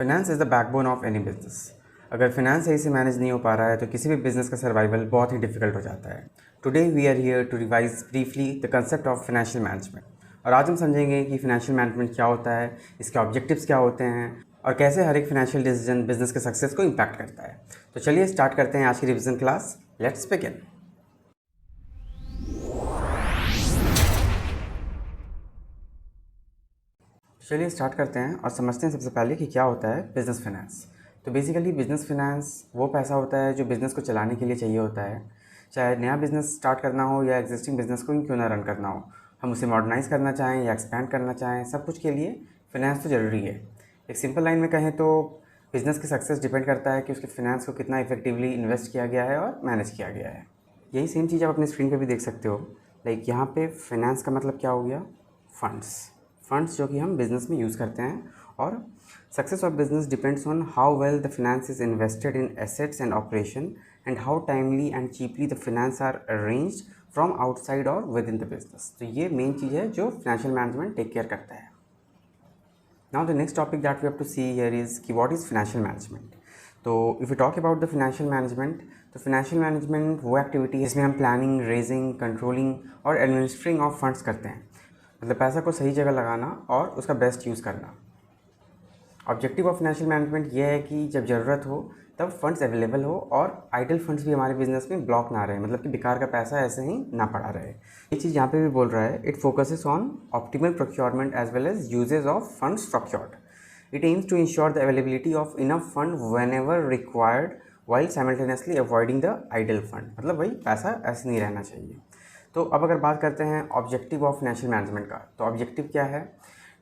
Finance is the backbone of any business. अगर finance सही से मैनेज नहीं हो पा रहा है तो किसी भी बिजनेस का सर्वाइवल बहुत ही डिफिकल्ट हो जाता है। Today we are here to revise briefly the concept of financial management. और आज हम समझेंगे कि फाइनेंशियल मैनेजमेंट क्या होता है, इसके ऑब्जेक्टिव्स क्या होते हैं और कैसे हर एक फाइनेंशियल डिसीजन बिजनेस के सक्सेस को इम्पैक्ट करता है। तो चलिए स्टार्ट करते हैं आज की रिविजन क्लास। Let's begin. चलिए स्टार्ट करते हैं और समझते हैं सबसे पहले कि क्या होता है बिज़नेस फाइनेंस। तो बेसिकली बिज़नेस फाइनेंस वो पैसा होता है जो बिज़नेस को चलाने के लिए चाहिए होता है। चाहे नया बिज़नेस स्टार्ट करना हो या एग्जिस्टिंग बिज़नेस को ही क्यों ना रन करना हो, हम उसे मॉडर्नाइज़ करना चाहें या एक्सपैंड करना चाहें, सब कुछ के लिए फाइनेंस तो ज़रूरी है। एक सिंपल लाइन में कहें तो बिज़नेस की सक्सेस डिपेंड करता है कि उसके फाइनेंस को कितना इफेक्टिवली इन्वेस्ट किया गया है और मैनेज किया गया है। यही सेम चीज़ आप अपनी स्क्रीन पे भी देख सकते हो। लाइक यहाँ पे फाइनेंस का मतलब क्या हो गया, फंड्स। फंड्स जो कि हम बिज़नेस में यूज़ करते हैं। और success of business depends on how well the finance is invested in assets and operation and how timely and cheaply the finance are arranged from outside और विद इन द बिजनेस। तो ये main चीज़ है जो financial management take care करता है। Now the next topic that we have to see here is कि what is financial management। तो if we talk about the financial management, तो financial management वो एक्टिविटी है जिसमें हम प्लानिंग, रेजिंग, कंट्रोलिंग और एडमिनिस्ट्रिंग ऑफ फंड्स करते हैं। मतलब पैसा को सही जगह लगाना और उसका बेस्ट यूज़ करना। ऑब्जेक्टिव ऑफ फाइनेंशियल मैनेजमेंट ये है कि जब ज़रूरत हो तब फंड्स अवेलेबल हो और आइडल फंड्स भी हमारे बिजनेस में ब्लॉक ना रहे, मतलब कि बेकार का पैसा ऐसे ही ना पड़ा रहे। ये चीज़ यहाँ पे भी बोल रहा है, it focuses on optimal procurement as well as usages of funds procured. It aims to ensure the availability of enough fund whenever required while simultaneously avoiding the idle fund. मतलब भाई पैसा ऐसे नहीं रहना चाहिए। तो अब अगर बात करते हैं ऑब्जेक्टिव ऑफ फाइनेंशियल मैनेजमेंट का, तो ऑब्जेक्टिव क्या है,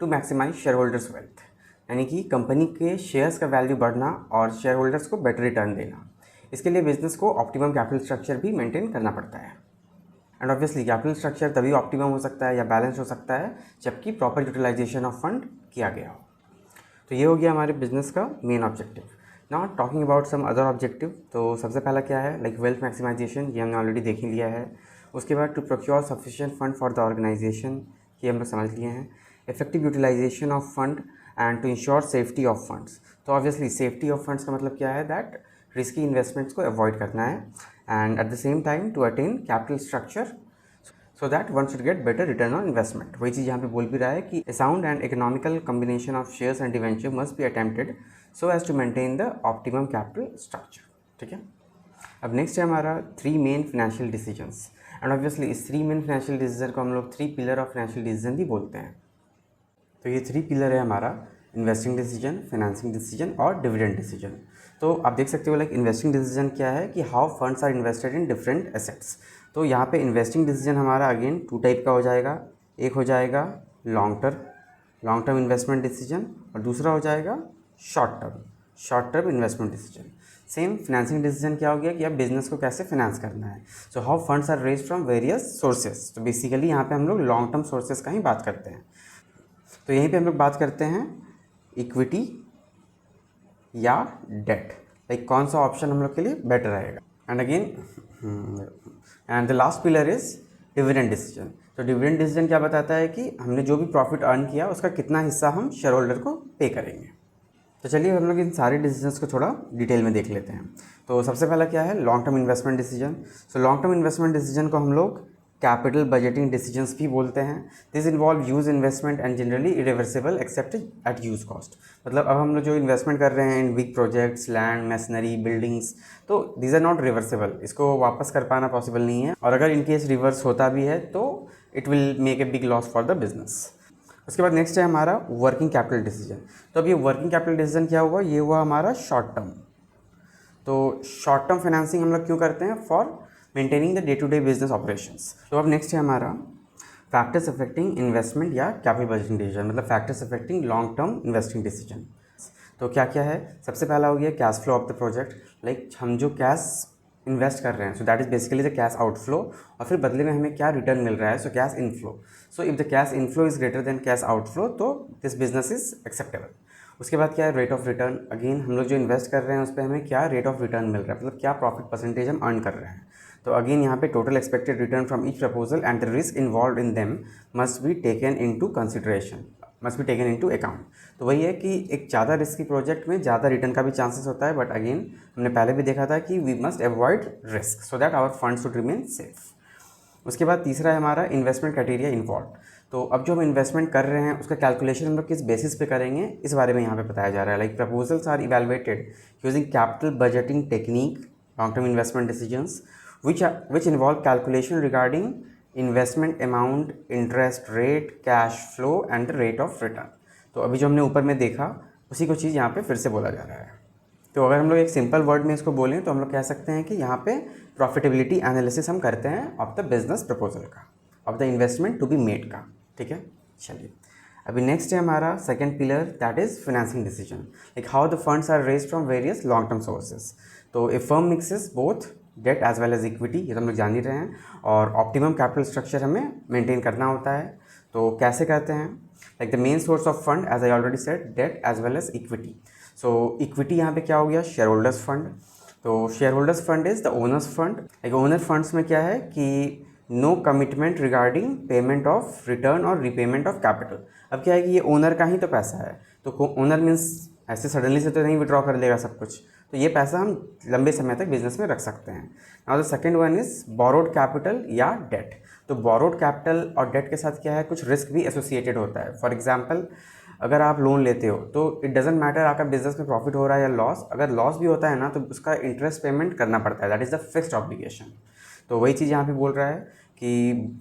to maximise share holders wealth, यानी कि कंपनी के शेयर्स का वैल्यू बढ़ना और शेयर होल्डर्स को बेटर रिटर्न देना। इसके लिए बिजनेस को ऑप्टिमम कैपिटल स्ट्रक्चर भी मेंटेन करना पड़ता है। एंड ऑब्वियसली कैपिटल स्ट्रक्चर तभी ऑप्टिमम हो सकता है या बैलेंस हो सकता है जबकि प्रॉपर यूटिलाइजेशन ऑफ फंड किया गया हो। तो ये हो गया हमारे बिजनेस का main objective. Now talking about some other objective, तो सबसे पहला क्या है, लाइक वेल्थ मैक्सिमाइजेशन, ये हमने ऑलरेडी देख ही लिया है। उसके बाद to procure sufficient fund for the organisation, ये हम लोग समझ लिए हैं। Effective utilisation of fund and to ensure safety of funds. तो ऑब्वियसली सेफ्टी ऑफ फंड्स का मतलब क्या है, दैट रिस्की इन्वेस्टमेंट्स को अवॉइड करना है and at the same time to attain capital structure so that one should get better return on investment। वही चीज़ यहाँ पे बोल भी रहा है कि a sound and economical combination of shares and debenture must be attempted so as to maintain the optimum capital structure। ठीक है। अब नेक्स्ट है हमारा 3 main financial decisions. And obviously इस 3 मेन फाइनेंशियल डिसीजन को हम लोग 3 पिलर ऑफ फाइनेंशियल डिसीजन भी बोलते हैं। तो ये 3 पिलर है हमारा, इन्वेस्टिंग डिसीजन, फाइनेंसिंग डिसीजन और डिविडेंड डिसीजन। तो आप देख सकते हो लाइक इन्वेस्टिंग डिसीजन क्या है कि how funds are invested in different assets. तो यहाँ पे इन्वेस्टिंग डिसीजन हमारा अगेन 2 टाइप का हो जाएगा। एक हो जाएगा लॉन्ग टर्म इन्वेस्टमेंट डिसीजन और दूसरा हो जाएगा short term investment decision. Same financing decision क्या हो गया कि अब बिजनेस को कैसे फाइनेंस करना है। So how funds are raise from various sources. तो बेसिकली यहाँ पे हम लोग लॉन्ग टर्म सोर्सेज का ही बात करते हैं। तो यहीं पे हम लोग बात करते हैं इक्विटी या डेट, लाइक कौन सा ऑप्शन हम लोग के लिए बेटर रहेगा। And again and the last pillar is dividend decision. तो डिविडेंड डिसीजन क्या बताता है कि हमने जो भी प्रॉफिट अर्न किया उसका कितना हिस्सा हम शेयर होल्डर को पे करेंगे। तो चलिए हम लोग इन सारे डिसीजंस को थोड़ा डिटेल में देख लेते हैं। तो सबसे पहला क्या है, long term investment decision. So long term investment decision को हम लोग कैपिटल बजटिंग डिसीजंस भी बोलते हैं। This involve huge investment and generally irreversible except at huge cost. मतलब अब हम लोग जो इन्वेस्टमेंट कर रहे हैं in big projects, land, machinery, buildings, तो दीज आर नॉट रिवर्सिबल, इसको वापस कर पाना पॉसिबल नहीं है। और अगर इनकेस रिवर्स होता भी है तो it will make a big loss for the business. उसके बाद नेक्स्ट है हमारा वर्किंग कैपिटल डिसीजन। तो अब ये वर्किंग कैपिटल डिसीजन क्या हुआ, ये हुआ हमारा शॉर्ट टर्म। तो शॉर्ट टर्म फाइनेंसिंग हम लोग क्यों करते हैं, for maintaining the day to day business operations. तो अब नेक्स्ट है हमारा फैक्टर्स अफेक्टिंग इन्वेस्टमेंट या कैपिटल बजटिंग डिसीजन, मतलब factors affecting long term investing decision. तो क्या क्या है, सबसे पहला हो गया cash flow of the project, like हम जो कैश इन्वेस्ट कर रहे हैं, so that is basically the cash outflow, और फिर बदले में हमें क्या रिटर्न मिल रहा है, so cash inflow. So if the cash inflow is greater than cash outflow तो दिस बिजनेस इज एक्सेप्टेबल। उसके बाद क्या है, रेट ऑफ रिटर्न। अगेन हम लोग जो इन्वेस्ट कर रहे हैं उस पर हमें क्या रेट ऑफ रिटर्न मिल रहा है, मतलब क्या प्रॉफिट परसेंटेज हम अर्न कर रहे हैं। तो अगेन यहाँ पे total expected return from each proposal and the risk involve in them must be taken into consideration. Must be taken into account. तो वही है कि एक ज़्यादा रिस्की प्रोजेक्ट में ज़्यादा रिटर्न का भी चांसेस होता है, बट अगेन हमने पहले भी देखा था कि we must avoid risk so that our funds should remain safe. उसके बाद तीसरा है हमारा इन्वेस्टमेंट क्राइटेरिया इन्वॉल्व। तो अब जो हम इन्वेस्टमेंट कर रहे हैं उसका कैलकुलेशन हम लोग किस बेसिस पे करेंगे, इस बारे में यहाँ पे बताया जा रहा है। Like proposals are evaluated using capital budgeting technique, long term investment decisions which involve calculation regarding investment amount, interest rate, cash flow and the rate of return। तो अभी जो हमने ऊपर में देखा उसी को चीज़ यहाँ पे फिर से बोला जा रहा है। तो अगर हम लोग एक सिंपल वर्ड में इसको बोलें तो हम लोग कह सकते हैं कि यहाँ पे प्रॉफिटेबिलिटी एनालिसिस हम करते हैं ऑफ द बिजनेस प्रपोजल का, of the investment to be made का। ठीक है, चलिए अभी नेक्स्ट है हमारा second pillar, that is financing decision, like how the funds are raised from various long term sources. तो a firm mixes both debt as well as equity, ये तो हम लोग जान ही रहे हैं, और ऑप्टिमम कैपिटल स्ट्रक्चर हमें मेंटेन करना होता है। तो कैसे करते हैं, like the main source of fund as I already said debt as well as equity. So equity यहाँ पे क्या हो गया, शेयर होल्डर्स फंड। तो share holders fund is the owners fund. Like owner funds में क्या है कि no commitment regarding payment of return और रीपेमेंट ऑफ कैपिटल। अब क्या है कि ये ओनर का ही तो पैसा है, तो ओनर मीन्स ऐसे सडनली से तो नहीं विड्रॉ कर लेगा सब कुछ, तो ये पैसा हम लंबे समय तक बिजनेस में रख सकते हैं। Now the second one is borrowed capital या डेट। तो बोरोड कैपिटल और डेट के साथ क्या है, कुछ रिस्क भी एसोसिएटेड होता है। फॉर एग्जांपल अगर आप लोन लेते हो तो इट डजेंट मैटर आपका बिजनेस में प्रॉफिट हो रहा है या लॉस, अगर लॉस भी होता है ना तो उसका इंटरेस्ट पेमेंट करना पड़ता है, that is the fixed obligation. तो वही चीज़ यहाँ पे बोल रहा है कि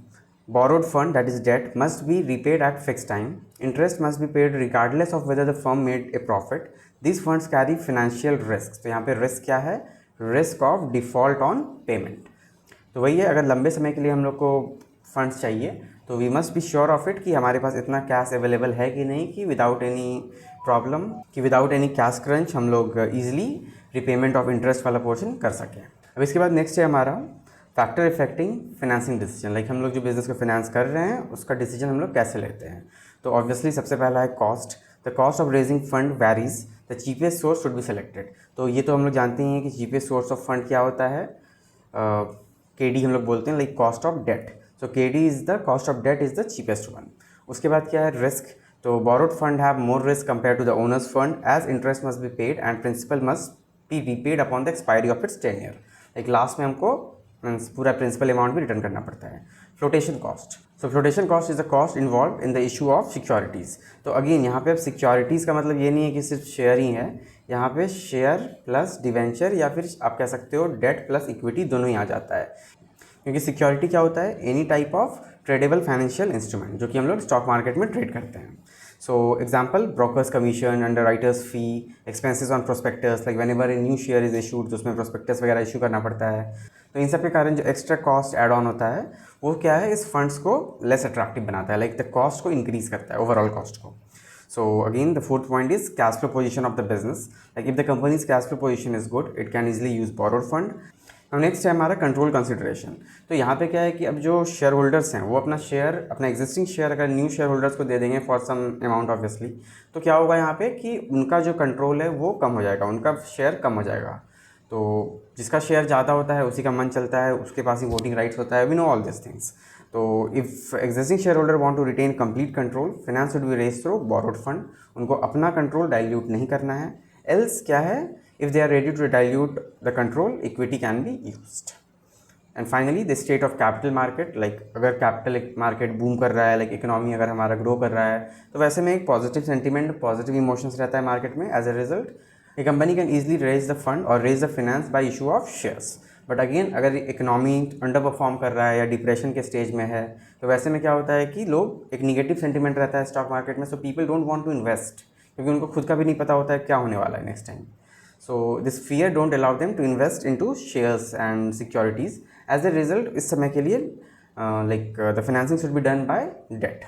borrowed fund, that is debt, must be repaid at fixed time. Interest must be paid regardless of whether the firm made a profit. These funds carry financial risks। तो यहाँ पे रिस्क क्या है, risk of default on payment. तो वही है, अगर लंबे समय के लिए हम लोग को फंड्स चाहिए तो we must be sure of it कि हमारे पास इतना कैश अवेलेबल है कि नहीं, कि विदाउट एनी प्रॉब्लम, कि विदाउट एनी कैश क्रंच हम लोग ईजिली रिपेमेंट ऑफ इंटरेस्ट वाला पोर्शन कर सकें। अब इसके बाद नेक्स्ट है हमारा factor effecting financing decision. Like हम लोग जो बिज़नेस को फाइनेंस कर रहे हैं उसका डिसीजन हम लोग कैसे लेते हैं। तो ऑब्वियसली सबसे पहला है cost. The cost of raising fund varies, the cheapest source should be selected. तो ये तो हम लोग जानते ही हैं कि चीपेस्ट सोर्स ऑफ फंड क्या होता है, KD हम लोग बोलते हैं, like cost of debt. So KD is the cost of debt is the cheapest one. उसके बाद क्या है, रिस्क। तो borrowed fund have more risk compare to the owners fund as interest must be paid and principal must be repaid upon the expiry of its tenure. Like last में हमको पूरा principal amount भी return करना पड़ता है। Flotation cost. So flotation cost is the cost involve in the issue of securities. तो again यहाँ पे अब सिक्योरिटीज़ का मतलब ये नहीं है कि सिर्फ शेयर ही है, यहाँ पे शेयर प्लस डिवेंचर या फिर आप कह सकते हो डेट प्लस इक्विटी दोनों ही आ जाता है। क्योंकि सिक्योरिटी क्या होता है, any type of tradable financial instrument जो कि हम लोग स्टॉक मार्केट में ट्रेड करते हैं। So example brokers commission, underwriters fee, expenses on prospectus, like when ever a new share is issued तो उसमें प्रोस्पेक्टस वगैरह इशू करना पड़ता है। तो इन सब के कारण जो एक्स्ट्रा कॉस्ट एड ऑन होता है वो क्या है, इस फंड्स को लेस अट्रैक्टिव बनाता है, लाइक द कॉस्ट को इंक्रीज करता है, ओवरऑल कॉस्ट को। So again the fourth point is cash flow position of the business, like if the company's cash flow position is good it can easily use borrowed fund। अब next है हमारा control consideration. तो यहाँ पे क्या है कि अब जो शेयर होल्डर्स हैं वो अपना शेयर, अपना एग्जिस्टिंग शेयर अगर न्यू शेयर होल्डर्स को दे देंगे फॉर सम अमाउंट ऑब्वियसली, तो क्या होगा यहाँ पे कि उनका जो कंट्रोल है वो कम हो जाएगा, उनका शेयर कम हो जाएगा। तो जिसका शेयर ज़्यादा होता है उसी का मन चलता है, उसके पास ही वोटिंग राइट्स होता है, we know all this things. तो if existing shareholder want to retain complete control, finance should be raised through borrowed fund. उनको अपना कंट्रोल डाइल्यूट नहीं करना है। एल्स क्या है, if they are ready to dilute the control, equity can be used। and finally the state of capital market, like अगर capital market boom कर रहा है, like economy अगर हमारा grow कर रहा है, तो वैसे में एक positive sentiment, positive emotions रहता है market में। as a result a company can easily raise the fund or raise the finance by issue of shares। But again अगर इकोनॉमी अंडर परफॉर्म कर रहा है या डिप्रेशन के स्टेज में है तो वैसे में क्या होता है कि लोग, एक निगेटिव सेंटिमेंट रहता है स्टॉक मार्केट में, so people don't want to invest, क्योंकि उनको खुद का भी नहीं पता होता है क्या होने वाला है next time. So this fear don't allow them to invest into shares and securities। As a result इस समय के लिए the financing should be done by debt।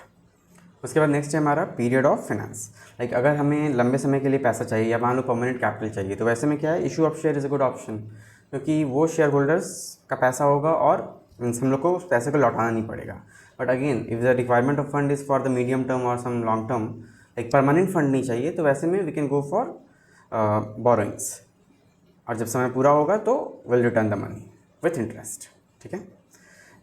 उसके बाद नेक्स्ट है हमारा पीरियड ऑफ फाइनेंस। लाइक अगर हमें लंबे समय के लिए पैसा चाहिए या मान लो परमानेंट कैपिटल चाहिए, तो वैसे में क्या है, issue of share is a good option, क्योंकि वो शेयर होल्डर्स का पैसा होगा और हम लोग को उस पैसे को लौटाना नहीं पड़ेगा। But again if the requirement of fund is for the medium term और some long term, like permanent fund नहीं चाहिए, तो वैसे में we can go for borrowings, और जब समय पूरा होगा तो will return the money with interest. ठीक है।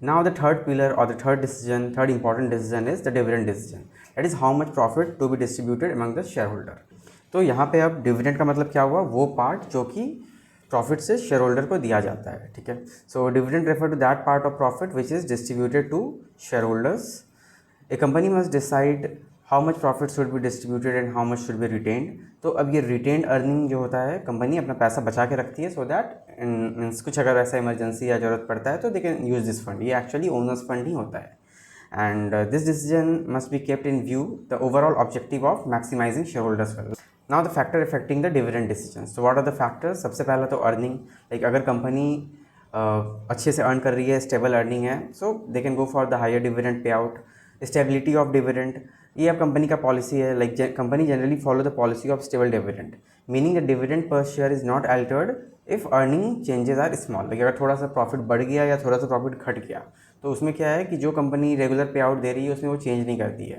नाउ द थर्ड पिलर और the third decision, third important decision is the dividend decision. That is how much profit to be distributed among the share holder. तो यहाँ पे अब dividend का मतलब क्या हुआ, वो पार्ट जो कि प्रॉफिट से शेयर होल्डर को दिया जाता है, ठीक है। So dividend refer to that part of profit which is distributed to share holders. A company must decide how much profit should be distributed and how much should be retained. तो अब ये retained earning जो होता है, company अपना पैसा बचा के रखती है सो दैट मीन्स कुछ अगर ऐसा इमरजेंसी या ज़रूरत पड़ता है तो they can use this fund. ये एक्चुअली ओनर्स फंड ही होता है। And this decision must be kept in view the overall objective of maximising share holders wealth. Now the factor effecting the dividend decision. So what are the factors? सबसे पहला तो earning, like अगर company अच्छे से earn कर रही है, stable earning है, so they can go for the higher dividend pay out. Stability of dividend, ये अब कंपनी का पॉलिसी है, like company generally follow the policy of stable dividend, meaning the dividend per share is not altered if earning changes are small. Like अगर थोड़ा सा profit बढ़ गया या थोड़ा सा प्रॉफिट घट गया तो उसमें क्या है कि जो कंपनी रेगुलर पे आउट दे रही है उसमें वो चेंज नहीं करती है।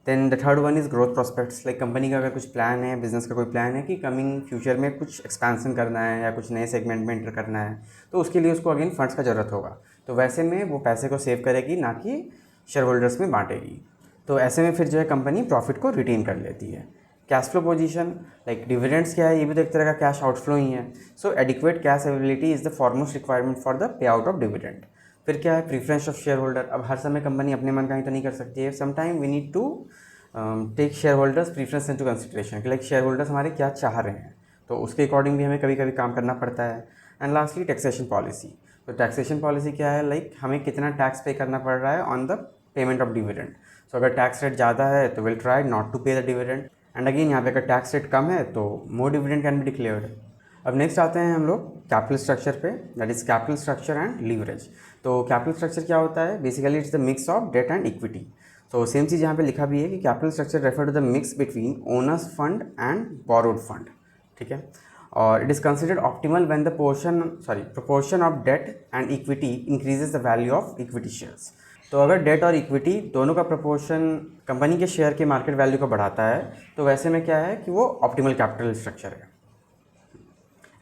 Then the third one is growth prospects, like company का अगर कुछ प्लान है, बिजनेस का कोई प्लान है कि कमिंग फ्यूचर में कुछ एक्सपेंशन करना है या कुछ नए सेगमेंट में एंटर करना है, तो उसके लिए उसको अगेन फंड्स का ज़रूरत होगा। तो वैसे में वो पैसे को सेव करेगी, ना कि शेयर होल्डर्स में बांटेगी। तो ऐसे में फिर जो है कंपनी प्रॉफिट को रिटेन कर लेती है। Cash flow position, like dividends क्या है, ये भी तो एक तरह का कैश आउटफ्लो ही है। So adequate cash availability is the foremost requirement for the pay out of dividend. फिर क्या है, प्रीफरेंस ऑफ शेयर होल्डर। अब हर समय कंपनी अपने मन का ही तो नहीं कर सकती है, sometime we need to take share holders preference into consideration, like share holders हमारे क्या चाह रहे हैं, तो उसके अकॉर्डिंग भी हमें कभी कभी काम करना पड़ता है। And lastly taxation policy. तो टैक्सेशन पॉलिसी क्या है, लाइक हमें कितना टैक्स पे करना पड़ रहा है on the payment of dividend. So अगर टैक्स रेट ज़्यादा है तो will try not to pay the dividend, and again यहाँ पे अगर टैक्स रेट कम है तो more dividend can be declared. अब नेक्स्ट आते हैं हम लोग कैपिटल स्ट्रक्चर पे, that is capital structure and leverage. तो कैपिटल स्ट्रक्चर क्या होता है, basically it's the mix of debt and equity. तो सेम चीज़ यहाँ पे लिखा भी है कि capital structure refer to the mix between owners fund and borrowed fund, ठीक है। और it is considered optimal when the proportion of debt and equity increases the value of equity shares. तो अगर डेट और इक्विटी दोनों का proportion company के share के मार्केट वैल्यू को बढ़ाता है तो वैसे में क्या है कि वो ऑप्टिमल कैपिटल स्ट्रक्चर है।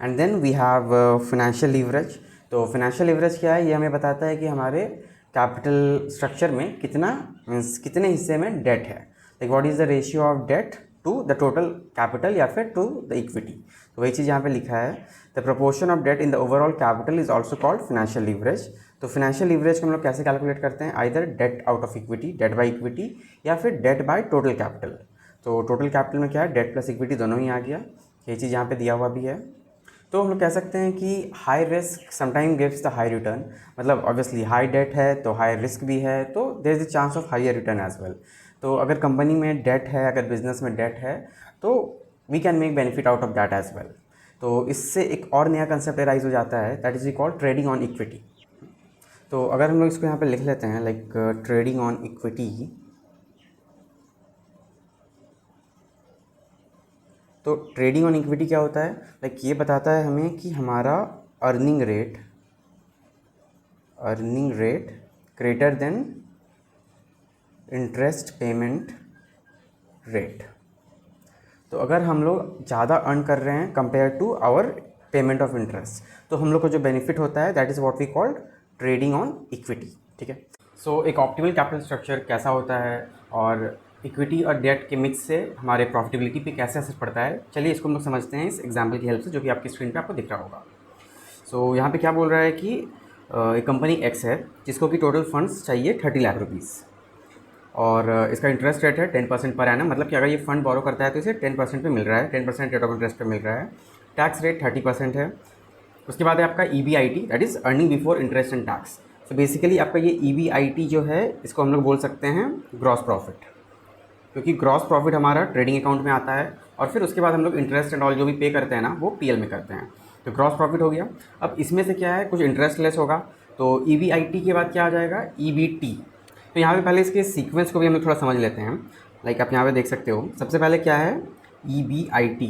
And then we have financial leverage. तो फाइनेंशियल लीवरेज क्या है, ये हमें बताता है कि हमारे कैपिटल स्ट्रक्चर में कितना मीन्स कितने हिस्से में डेट है, like what is the ratio of debt to the total capital या फिर टू द इक्विटी। तो वही चीज़ यहाँ पे लिखा है, the proportion of debt in the overall capital is also called financial leverage. तो फाइनेंशियल लीवरेज को हम लोग कैसे कैलकुलेट करते हैं, either debt out of equity, debt by equity, या फिर डेट बाय टोटल कैपिटल। तो टोटल कैपिटल में क्या है, डेट प्लस इक्विटी दोनों ही आ गया, ये चीज़ यहाँ पे दिया हुआ भी है। तो हम लोग कह सकते हैं कि high risk sometime gives the high return, मतलब ऑब्वियसली हाई डेट है तो हाई रिस्क भी है, तो there is the chance of higher return as well. तो अगर कंपनी में डेट है, अगर बिजनेस में डेट है, तो we can make benefit out of that as well. तो इससे एक और नया कंसेप्ट एराइज हो जाता है, that is we call trading on equity. तो अगर हम लोग इसको यहाँ पे लिख लेते हैं, लाइक ट्रेडिंग ऑन इक्विटी, तो ट्रेडिंग ऑन इक्विटी क्या होता है, लाइक ये बताता है हमें कि हमारा earning rate greater than interest payment rate. तो अगर हम लोग ज़्यादा अर्न कर रहे हैं compare to our payment of interest, तो हम लोग को जो बेनिफिट होता है that is what we called trading on equity, ठीक है। सो एक ऑप्टिमल कैपिटल स्ट्रक्चर कैसा होता है और इक्विटी और डेट के मिक्स से हमारे प्रॉफिटेबिलिटी पे कैसे असर पड़ता है, चलिए इसको हम लोग समझते हैं इस एग्जाम्पल की हेल्प से, जो कि आपकी स्क्रीन पे आपको दिख रहा होगा। सो यहाँ पे क्या बोल रहा है कि एक कंपनी एक्स है जिसको कि टोटल फंड्स चाहिए 30 लाख रुपीज़, और इसका इंटरेस्ट रेट है 10% पर एनम, मतलब कि अगर ये फंड बोरो करता है तो इसे 10% पे मिल रहा है, 10% रेट ऑफ इंटरेस्ट पे मिल रहा है। टैक्स रेट 30% है। उसके बाद है आपका EBIT, that is earning before interest and tax. तो बेसिकली आपका ये EBIT जो है इसको हम लोग बोल सकते हैं ग्रॉस प्रॉफिट, क्योंकि ग्रॉस प्रॉफिट हमारा ट्रेडिंग अकाउंट में आता है और फिर उसके बाद हम लोग इंटरेस्ट एंड ऑल जो भी पे करते हैं ना वो PL में करते हैं, तो ग्रॉस प्रॉफिट हो गया। अब इसमें से क्या है, कुछ इंटरेस्ट लेस होगा, तो EBIT के बाद क्या आ जाएगा, EBT। तो यहाँ पे पहले इसके सीक्वेंस को भी हम लोग थोड़ा समझ लेते हैं, लाइक आप यहाँ पे देख सकते हो, सबसे पहले क्या है EBIT,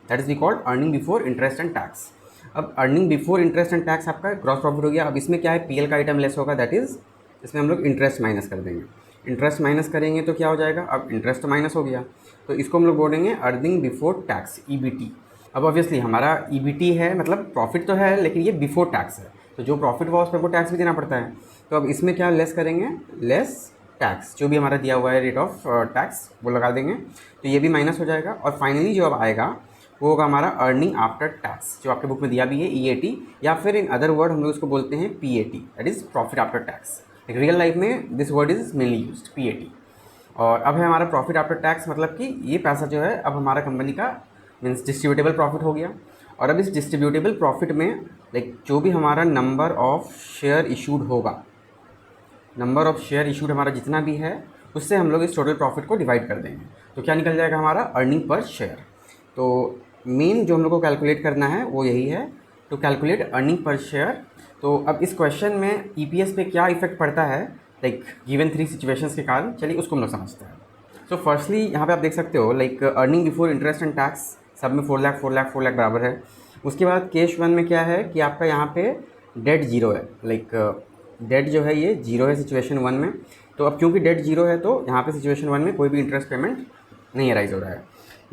that is we called earning before interest and tax. अब earning before interest and tax आपका ग्रॉस प्रॉफिट हो गया। अब इसमें क्या है, PL का आइटम लेस होगा, दैट इज़ इसमें हम लोग इंटरेस्ट माइनस कर देंगे। इंटरेस्ट माइनस करेंगे तो क्या हो जाएगा, अब इंटरेस्ट तो माइनस हो गया, तो इसको हम लोग बोलेंगे अर्निंग बिफोर टैक्स, EBT। अब ऑब्वियसली हमारा EBT है, मतलब प्रॉफिट तो है लेकिन ये बिफोर टैक्स है, तो जो प्रॉफिट हुआ उस पर हमको टैक्स भी देना पड़ता है। तो अब इसमें क्या लेस करेंगे, लेस टैक्स, जो भी हमारा दिया हुआ है रेट ऑफ टैक्स वो लगा देंगे, तो ये भी माइनस हो जाएगा। और फाइनली जो अब आएगा वो होगा हमारा अर्निंग आफ्टर टैक्स, जो आपके बुक में दिया भी है EAT, या फिर इन अदर वर्ड हम लोग इसको बोलते हैं PAT, that is profit after tax. Real life में this word is mainly used, PAT। और अब है हमारा प्रॉफिट आफ्टर टैक्स, मतलब कि ये पैसा जो है अब हमारा कंपनी का मीन्स डिस्ट्रीब्यूटेबल प्रॉफिट हो गया। और अब इस डिस्ट्रीब्यूटेबल प्रॉफिट में लाइक जो भी हमारा नंबर ऑफ शेयर इशूड होगा, नंबर ऑफ शेयर इशूड हमारा जितना भी है उससे हम लोग इस टोटल प्रॉफिट को डिवाइड कर देंगे, तो क्या निकल जाएगा हमारा अर्निंग पर शेयर। तो मेन जो हम लोग को कैलकुलेट करना है वो यही है, to calculate earning per share. तो अब इस क्वेश्चन में EPS पे क्या इफेक्ट पड़ता है लाइक गिवन 3 सिचुएशंस के कारण, चलिए उसको हम लोग समझते हैं। सो फर्स्टली यहाँ पे आप देख सकते हो like earning before interest and tax सब में 4 लाख 4 लाख 4 लाख बराबर है। उसके बाद केस 1 में क्या है कि आपका यहाँ पे डेट जीरो है, लाइक डेट जो है ये जीरो है सिचुएशन 1 में। तो अब क्योंकि डेट जीरो है तो यहाँ पे सिचुएशन 1 में कोई भी इंटरेस्ट पेमेंट नहीं अराइज हो रहा है।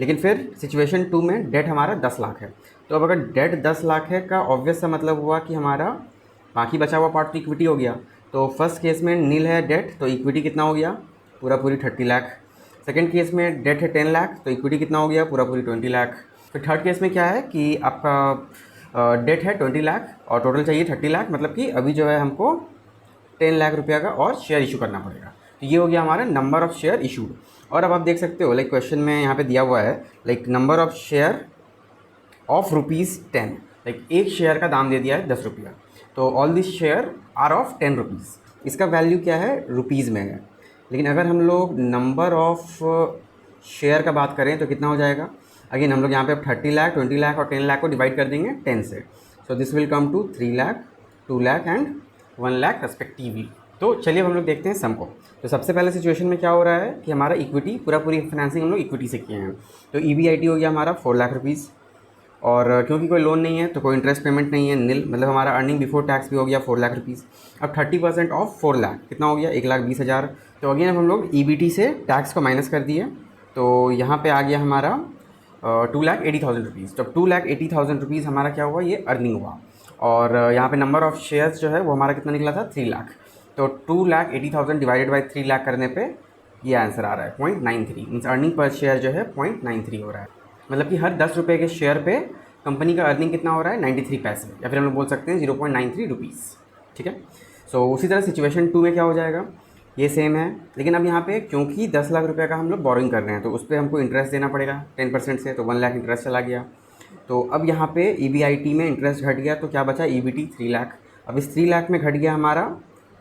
लेकिन फिर सिचुएशन 2 में डेट हमारा 10 लाख है। तो अब अगर डेट 10 लाख है का ऑब्वियस सा मतलब हुआ कि हमारा बाकी बचा हुआ पार्ट तो इक्विटी हो गया। तो फर्स्ट केस में नील है डेट, तो इक्विटी कितना हो गया, पूरा पूरी 30 लाख। सेकेंड केस में डेट है 10 लाख, तो इक्विटी कितना हो गया, पूरा पूरी 20 लाख। फिर थर्ड केस में क्या है कि आपका डेट है 20 लाख और टोटल चाहिए 30 लाख, मतलब कि अभी जो है हमको 10 लाख रुपया का और शेयर इशू करना पड़ेगा। तो ये हो गया हमारा नंबर ऑफ़ शेयर इशूड। और अब आप देख सकते हो लाइक क्वेश्चन में यहाँ पे दिया हुआ है like number of share of ₹10, like एक शेयर का दाम दे दिया है 10 रुपया। तो all this share are of 10 rupees. इसका वैल्यू क्या है, रुपीज़ में है। लेकिन अगर हम लोग नंबर ऑफ़ शेयर का बात करें तो कितना हो जाएगा, अगेन हम लोग यहाँ पे अब 30 लाख 20 लाख और 10 लाख को डिवाइड कर देंगे 10 से। So this will come to 3 lakh 2 lakh and 1 lakh respectively. तो चलिए अब हम लोग देखते हैं सम को। तो सबसे पहले सिचुएशन में क्या हो रहा है कि हमारा इक्विटी पूरा पूरी फाइनेंसिंग हम लोग इक्विटी से किए हैं। तो EBIT हो गया हमारा 4 लाख रुपीज़, और क्योंकि कोई लोन नहीं है तो कोई इंटरेस्ट पेमेंट नहीं है, नील, मतलब हमारा अर्निंग बिफोर टैक्स भी हो गया 4 लाख रुपीज़। अब 30% ऑफ 4 लाख कितना हो गया, 1,20,000। तो अगेन अब हम लोग EBT से टैक्स को माइनस कर दिए, तो यहाँ पे आ गया हमारा 2,80,000 रुपीज़। तो 2,80,000 रुपीज़ हमारा क्या हुआ, ये अर्निंग हुआ। और यहाँ पे नंबर ऑफ़ शेयर्स जो है वो हमारा कितना निकला था, 3 लाख। तो 2,80,000 डिवाइडेड बाई 3 लाख करने पे ये आंसर आ रहा है 0.93, मीन्स अर्निंग पर शेयर जो है 0.93 हो रहा है। मतलब कि हर 10 रुपये के शेयर पे कंपनी का अर्निंग कितना हो रहा है, 93 पैसे, या फिर हम लोग बोल सकते हैं 0.93 रुपीज़। ठीक है। सो उसी तरह सिचुएशन 2 में क्या हो जाएगा, ये सेम है। लेकिन अब यहाँ पे क्योंकि 10 लाख रुपये का हम लोग बोरिंग कर रहे हैं तो उस पर हमको इंटरेस्ट देना पड़ेगा 10% से, तो 1 लाख इंटरेस्ट चला गया। तो अब यहाँ पे EBIT में इंटरेस्ट घट गया तो क्या बचा, EBT 3 लाख। अब इस 3 लाख में घट गया हमारा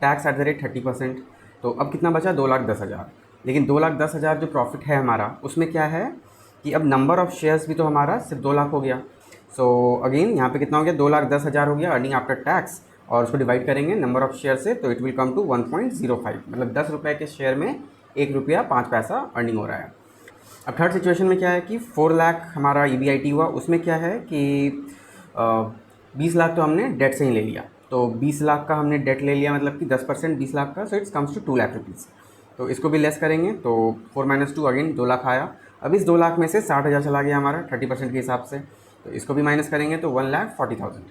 टैक्स एट द रेट 30%। तो अब कितना बचा, 2,10,000। लेकिन 2,10,000 जो प्रॉफिट है हमारा उसमें क्या है कि अब नंबर ऑफ़ शेयर्स भी तो हमारा सिर्फ 2 लाख हो गया। सो अगेन यहाँ पे कितना हो गया, 2,10,000 हो गया अर्निंग आफ्टर टैक्स, और उसको डिवाइड करेंगे नंबर ऑफ़ शेयर से तो इट विल कम टू 1.05, मतलब 10 रुपये के शेयर में 1 रुपया 5 पैसा अर्निंग हो रहा है। अब थर्ड सिचुएशन में क्या है कि 4 लाख हमारा EBIT हुआ, उसमें क्या है कि 20 लाख तो हमने डेट से ही ले लिया। तो 20 लाख का हमने डेट ले लिया, मतलब कि 10% 20 लाख का, so it's comes to 2 lakh rupees. तो इसको भी लेस करेंगे तो 4 - 2 अगेन 2 लाख आया। अब इस 2 लाख में से 60,000 चला गया हमारा 30% के हिसाब से, तो इसको भी माइनस करेंगे तो 1,40,000।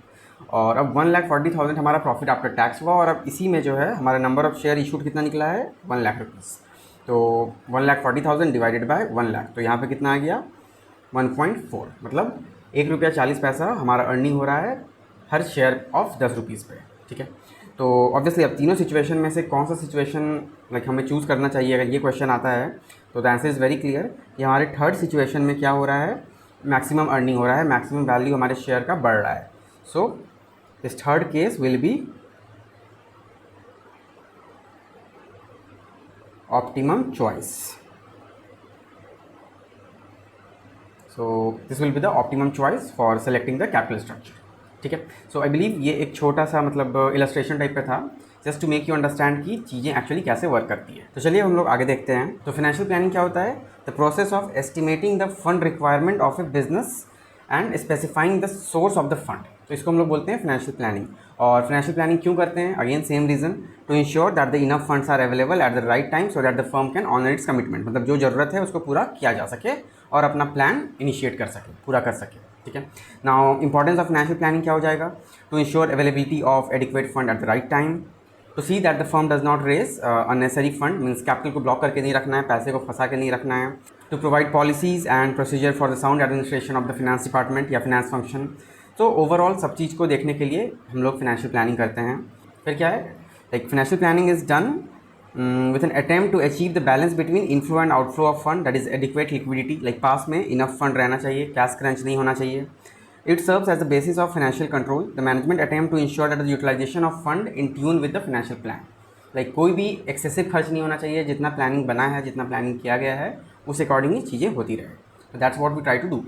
और अब 1,40,000 हमारा प्रॉफिट आफ्टर टैक्स हुआ। और अब इसी में जो है हमारा नंबर ऑफ़ शेयर इशूड कितना निकला है, 1 लाख रुपीज़। तो 1,40,000 डिवाइडेड बाय 1 लाख, तो यहाँ पे कितना आ गया, 1.4, मतलब 1 रुपया 40 पैसा हमारा अर्निंग हो रहा है हर शेयर ऑफ 10 रुपीज़ पे। ठीक है। तो ऑब्वियसली अब तीनों सिचुएशन में से कौन सा सिचुएशन लाइक हमें चूज़ करना चाहिए, अगर ये क्वेश्चन आता है तो the answer is very clear कि हमारे थर्ड सिचुएशन में क्या हो रहा है, मैक्सिमम अर्निंग हो रहा है, मैक्सिमम वैल्यू हमारे शेयर का बढ़ रहा है। So this third case will be optimum choice. So this will be the optimum choice for selecting the capital structure. ठीक है। सो आई बिलीव ये एक छोटा सा मतलब इलस्ट्रेशन टाइप का था, just to make you understand कि चीज़ें एक्चुअली कैसे वर्क करती है। तो चलिए हम लोग आगे देखते हैं। तो फाइनेंशियल प्लानिंग क्या होता है, the process of estimating the fund requirement of a business and specifying the source of the fund. तो इसको हम लोग बोलते हैं फाइनेंशियल प्लानिंग। और फाइनेंशियल प्लानिंग क्यों करते हैं, again same reason, to ensure that the enough funds are available at the right time so that the firm can honour its commitment, मतलब जो ज़रूरत है उसको पूरा किया जा सके और अपना प्लान इनिशिएट कर सके, पूरा कर सके। ठीक है। Now importance of financial planning क्या हो जाएगा, to ensure availability of adequate fund at the right time, तो see that the firm does not raise unnecessary fund, means capital को ब्लॉक करके नहीं रखना है, पैसे को फंसा के नहीं रखना है। To provide policies and procedure for the sound administration of the finance department या फिनेंस फंक्शन। तो ओवरऑल सब चीज़ को देखने के लिए हम लोग फिनेंशियल प्लानिंग करते हैं। फिर क्या है, like financial planning is done with an attempt to achieve the balance between inflow and outflow of fund, that is adequate liquidity, like पास में enough fund रहना चाहिए, कैश क्रंच नहीं होना चाहिए। It serves as the basis of financial control. The management attempt to ensure that the utilization of fund in tune with the financial plan. Like कोई भी excessive खर्च नहीं होना चाहिए, जितना प्लानिंग बना है, जितना प्लानिंग किया गया है उस अकॉर्डिंगली चीज़ें होती रहे। That's what we try to do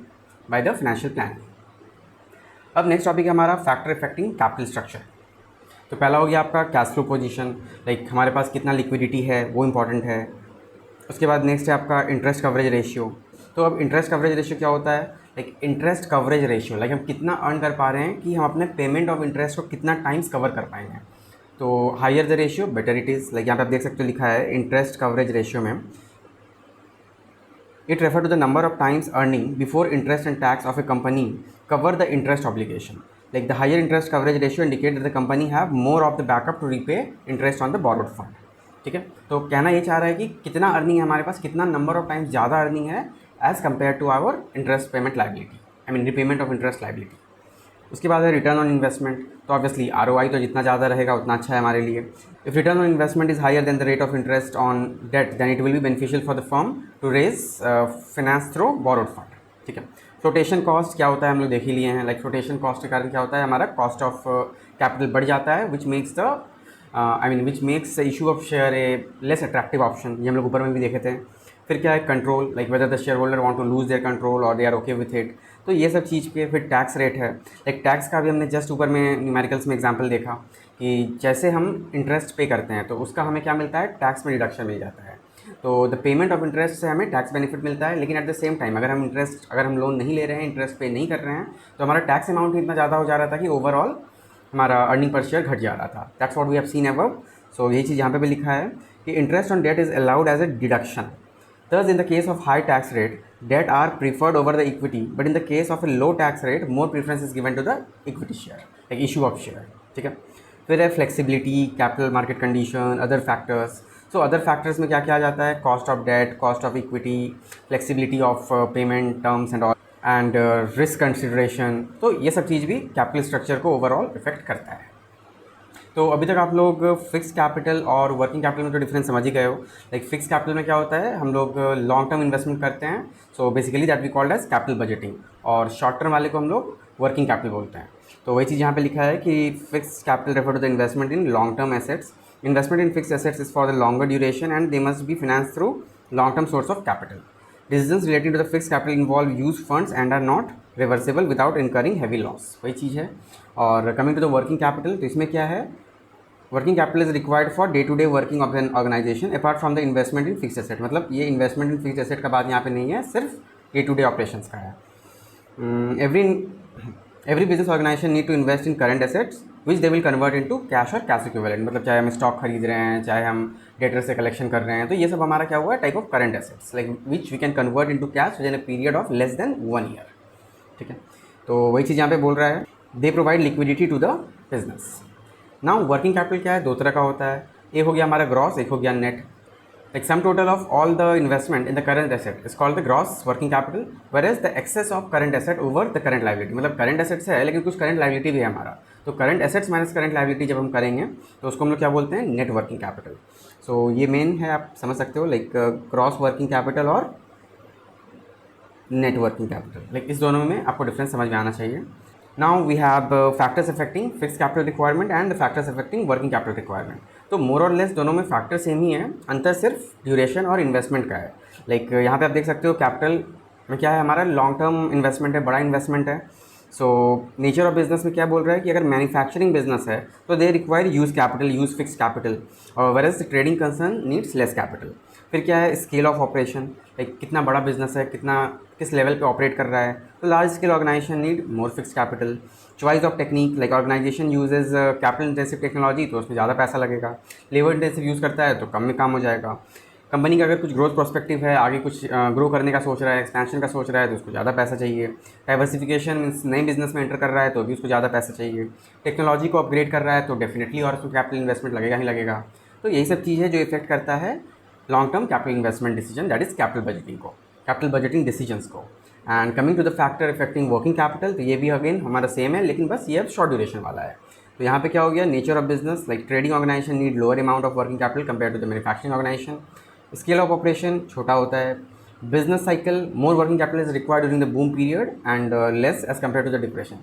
by the financial planning. अब नेक्स्ट टॉपिक है हमारा फैक्टर इफेक्टिंग कैपिटल स्ट्रक्चर। तो पहला हो गया आपका कैश फ्लो पोजीशन, लाइक हमारे पास कितना लिक्विडिटी है वो इंपॉर्टेंट है। उसके बाद नेक्स्ट है आपका इंटरेस्ट कवरेज रेशियो। तो अब इंटरेस्ट कवरेज रेशियो क्या होता है, like interest coverage ratio, like हम कितना अर्न कर पा रहे हैं कि हम अपने पेमेंट ऑफ इंटरेस्ट को कितना टाइम्स कवर कर पाएंगे। तो higher the ratio better it is, like यहाँ पे आप देख सकते हो लिखा है इंटरेस्ट कवरेज रेशियो में, it refer to the number of times earning before interest and tax of a company cover the interest obligation. Like the higher interest coverage ratio indicate that the company have more of the backup to repay interest on the borrowed fund। ठीक है, तो कहना ये चाह रहा है कि कितना अर्निंग है हमारे पास, कितना नंबर ऑफ टाइम्स ज़्यादा अर्निंग है as compare to our interest payment liability, I mean repayment of interest liability. उसके बाद है रिटर्न ऑन इन्वेस्टमेंट। तो ऑब्वियसली ROI तो जितना ज़्यादा रहेगा उतना अच्छा है हमारे लिए। If return on investment is higher than the rate of interest on debt then it will be beneficial for the firm to raise finance through borrowed fund. ठीक है, फ्लोटेशन कॉस्ट क्या होता है हम लोग देख ही लिए हैं। लाइक फ्लोटेशन कॉस्ट के कारण क्या होता है, हमारा कॉस्ट ऑफ कैपिटल बढ़ जाता है, which makes the which makes the issue of share A less attractive option. ये हम लोग ऊपर में भी देखे थे। फिर क्या है control, like whether the shareholder want to lose their control और they are okay with it. तो ये सब चीज़ के फिर टैक्स रेट है, लाइक टैक्स का भी हमने जस्ट ऊपर में न्यूमेरिकल्स में एग्जाम्पल देखा कि जैसे हम इंटरेस्ट पे करते हैं तो उसका हमें क्या मिलता है, टैक्स में डिडक्शन मिल जाता है। तो द पेमेंट ऑफ इंटरेस्ट से हमें टैक्स बेनिफिट मिलता है, लेकिन एट द सेम टाइम अगर हम लोन नहीं ले रहे हैं, इंटरेस्ट पे नहीं कर रहे हैं, तो हमारा टैक्स अमाउंट इतना ज़्यादा हो जा रहा था कि ओवरऑल हमारा अर्निंग पर शेयर घट जा रहा था। That's what we have seen above. So यही चीज़ यहाँ पे भी लिखा है कि interest on debt is allowed as a deduction. Thus, in the case of high tax rate, debt are preferred over the equity, but in the case of a low tax rate, more preference is given to the equity share, like issue of share। ठीक है, फिर है flexibility, capital market condition, other factors. So other factors में क्या क्या आ जाता है, cost of debt, cost of equity, flexibility of payment terms and all, and risk consideration. तो ये सब चीज़ भी कैपिटल स्ट्रक्चर को ओवरऑल इफेक्ट करता है। तो अभी तक आप लोग फिक्स कैपिटल और वर्किंग कैपिटल में तो डिफरेंस समझ ही गए हो। लाइक फिक्स कैपिटल में क्या होता है, हम लोग लॉन्ग टर्म इन्वेस्टमेंट करते हैं, so basically that we called as capital budgeting, और शॉर्ट टर्म वाले को हम लोग वर्किंग कैपिटल बोलते हैं। तो वही चीज़ यहाँ पे लिखा है कि fix capital refer to the investment in long term assets. Investment in fix assets is for the longer duration and they must be finance through long term source of capital. Decisions relating to the fixed capital involve used funds and are not reversible without incurring heavy loss। वही चीज़ है। और coming to the working capital, तो इसमें क्या है, working capital is required for day to day working of an organisation apart from the investment in fix asset. मतलब ये इन्वेस्टमेंट इन फिक्स एसेट का बात यहाँ पे नहीं है, सिर्फ डे टू डे ऑपरेशंस का है। Every business organisation need to invest in current assets which they will convert into cash और कैश इक्विवेलेंट। मतलब चाहे हम स्टॉक खरीद रहे हैं, चाहे हम डेटर से कलेक्शन कर रहे हैं, तो ये सब हमारा क्या हुआ है, type of current assets, like which we can convert into cash within a period of less than 1 year. ठीक है, तो वही चीज़ यहाँ पे बोल रहा है, they provide liquidity to the business. Now working capital क्या है, दो तरह का होता है, एक हो गया हमारा ग्रॉस, एक हो गया net. Like sum total of all the investment in the current asset is called the gross working capital, whereas the excess of current asset over the current liability, मतलब current assets है लेकिन कुछ current liability भी है हमारा, तो current assets minus current liability जब हम करेंगे तो उसको हम लोग क्या बोलते हैं, net working capital। so ये मेन है, आप समझ सकते हो, लाइक gross working capital और net working capital, लाइक इस दोनों में आपको डिफरेंस समझ में आना चाहिए। Now we have factors affecting fixed capital requirement and the factors affecting working capital requirement। तो मोर और लेस दोनों में फैक्टर सेम ही है, अंतर सिर्फ ड्यूरेशन और इन्वेस्टमेंट का है। लाइक यहाँ पे आप देख सकते हो कैपिटल में क्या है, हमारा लॉन्ग टर्म इन्वेस्टमेंट है, बड़ा इन्वेस्टमेंट है। सो नेचर ऑफ बिजनेस में क्या बोल रहा है कि अगर मैन्युफैक्चरिंग बिजनेस है तो they require huge capital, huge fix capital, और whereas trading concern needs less capital. फिर क्या है, स्केल ऑफ ऑपरेशन, लाइक कितना बड़ा बिजनेस है, किस लेवल पे ऑपरेट कर रहा है, तो large scale organisation need more fix capital. Choice of technique, like organisation uses capital intensive technology, तो उसमें ज़्यादा पैसा लगेगा। लेबर इंटेंसिव यूज़ करता है तो कम में काम हो जाएगा। कंपनी का अगर कुछ ग्रोथ प्रोस्पेक्टिव है, आगे कुछ ग्रो करने का सोच रहा है, एक्सपेंशन का सोच रहा है, तो उसको ज़्यादा पैसा चाहिए। डाइवर्सिफिकेशन मीन्स नई बिजनेस में एंटर कर रहा है तो भी उसको ज़्यादा पैसा चाहिए। टेक्नोलॉजी को अपग्रेड कर रहा है तो डेफिनेटली और उसको कैपिटल इन्वेस्टमेंट लगेगा ही लगेगा। तो यही सब चीज़ है जो इफेक्ट करता है long term capital investment decision, that is capital budgeting को, कैपिटल बजटिंग डिसीजंस को। And coming to the factor affecting working capital, तो ये भी अगेन हमारा सेम है, लेकिन बस ये अब शॉर्ट ड्यूरेशन वाला है। तो यहाँ पे क्या हो गया, nature of business, like trading organisation need lower amount of working capital compare to the manufacturing organisation. Scale of operation छोटा होता है। Business cycle, more working capital is required during the boom period and less as compare to the depression.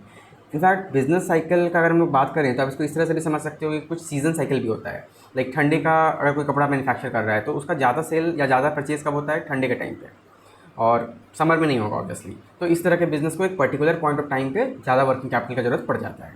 In fact business cycle का अगर हम लोग बात करें तो आप इसको इस तरह से भी समझ सकते हो कि कुछ सीजन साइकिल भी होता है। लाइक ठंडे का अगर कोई कपड़ा मैन्युफैक्चर कर रहा है तो उसका ज़्यादा सेल या ज़्यादा परचेज कब होता है, ठंडे के टाइम पे, और समर में नहीं होगा ऑब्वियसली। तो इस तरह के बिजनेस को एक पर्टिकुलर पॉइंट ऑफ टाइम पे ज़्यादा वर्किंग कैपिटल की जरूरत पड़ जाता है।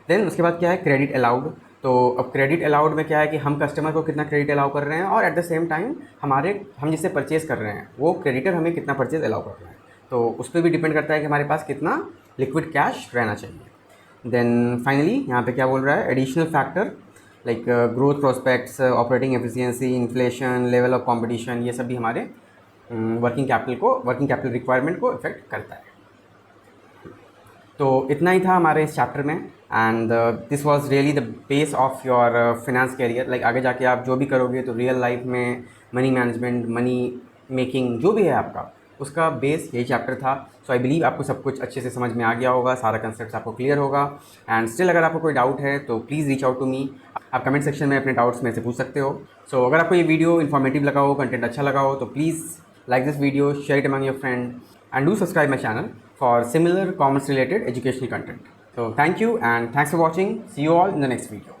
देन उसके बाद क्या है, क्रेडिट अलाउड। तो अब क्रेडिट अलाउड में क्या है कि हम कस्टमर को कितना क्रेडिट अलाउ कर रहे हैं और एट द सेम टाइम हम जिससे परचेज़ कर रहे हैं वो क्रेडिटर हमें कितना परचेज़ अलाउ कर रहा है। तो उस पर भी डिपेंड करता है कि हमारे पास कितना लिक्विड कैश रहना चाहिए। देन फाइनली यहाँ पे क्या बोल रहा है, additional factor like growth prospects, operating efficiency, inflation, level of competition, ये सब भी हमारे वर्किंग कैपिटल रिक्वायरमेंट को इफेक्ट करता है। तो इतना ही था हमारे इस चैप्टर में, and this was really the base of your finance career. Like आगे जाके आप जो भी करोगे तो रियल लाइफ में मनी मैनेजमेंट, मनी मेकिंग जो भी है आपका, उसका बेस यही चैप्टर था। सो आई बिलीव आपको सब कुछ अच्छे से समझ में आ गया होगा, सारा कंसेप्ट आपको क्लियर होगा। एंड स्टिल अगर आपको कोई डाउट है तो please reach out to me. आप कमेंट सेक्शन में अपने डाउट्स में से पूछ सकते हो। सो अगर आपको ये वीडियो इन्फॉर्मेटिव लगा हो, कंटेंट अच्छा लगा हो, तो please like this video, share it among your friend, and do subscribe my channel for similar commerce related educational content. So thank you and thanks for watching. See you all in the next video.